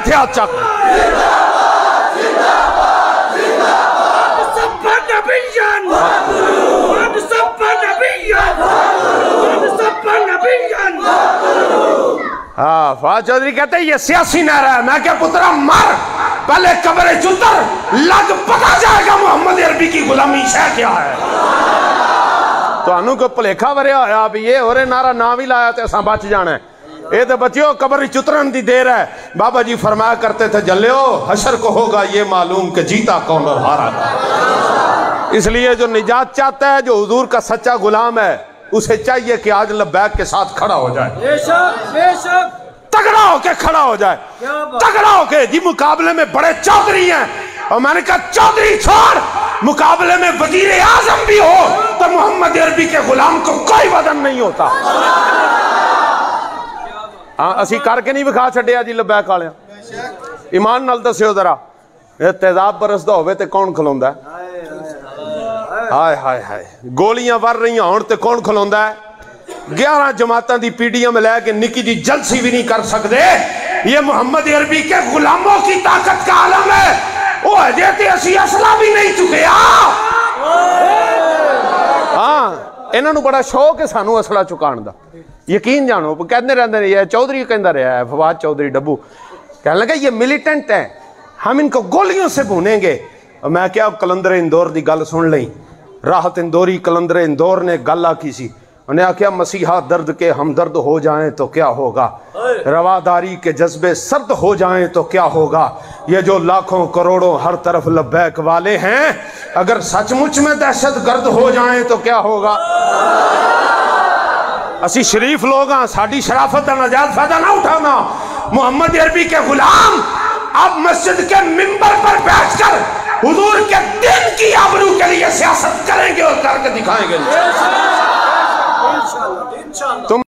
تھے آج چک ہاں فواد چودھری کہتے ہیں یہ سیاسی نعرہ ہے. میں کیا پترا مر پہلے قبر چتر لگ پتا جائے گا محمد عربی کی غلامی شے کیا ہے. تو انہوں کو پلیکھا وریا ہے آپ یہ ہو رہے نعرہ نام ہی لایا تھے اساں بچ جانا ہے. اے تو بچیو قبر چترن دی دیر ہے. بابا جی فرمایا کرتے تھے جلیو حشر کو ہوگا یہ معلوم کہ جیتا کون اور ہارا کون. اس لیے جو نجات چاہتا ہے جو حضور کا سچا غلام ہے اسے چاہیے کہ آج لبیک کے ساتھ کھڑا ہو جائے. بے شک بے شک تگڑا ہو کے کھڑا ہو جائے. تگڑا ہو کے جی مقابلے میں بڑے چودھری ہیں اور میں نے کہا چودھری چھوڑ مقابلے میں وزیر اعظم بھی ہو تو محمد عربی کے غلام کو کوئی وزن نہیں ہوتا. اسی کر کے نہیں بکھا چھڑیا جی لبیک والے ایمان نال دسیو ذرا تیزاب برسدا ہوئے تے کون کھلوندا ہے. ہائے ہائے ہائے گولیاں ور رہی ہون تے کون کھلوندا ہے. 11 جماعتاں دی پی ڈی ایم لے کے نکی جی جلسی بھی نہیں کر سکتے. یہ محمد عربی کے غلاموں کی طاقت کا عالم ہے. وہ حجیت اسی اسلحہ بھی نہیں چکے. ہاں انہاں نو بڑا شوق ہے سانو اسلحہ چکان دا. یقین جانو کہنے رہندے نے یہ چودھری کہندا رہا ہے فواد چودھری ڈبو کہنے لگا یہ ملیٹنٹ ہیں ہم ان کو گولیوں سے بھونیں گے. میں کیا کلندر اندور دی گل سن لیں. راحت اندوری کلندر اندور نے گل آکی سی انہیں آکھیا مسیحا درد کے ہمدرد ہو جائیں تو کیا ہوگا. رواداری کے جذبے سرد ہو جائیں تو کیا ہوگا. یہ جو لاکھوں کروڑوں ہر طرف لبیک والے ہیں اگر سچ مچ میں دہشت گرد ہو جائیں تو کیا ہوگا. اسی شریف لوگ ہیں ساڑی شرافت کا نجات فائدہ نہ اٹھانا. محمد عربی کے غلام اب مسجد کے منبر پر بیٹھ کر حضور کے دین کی آبرو کے لیے سیاست کریں گے اور کر کے دکھائیں گے. تم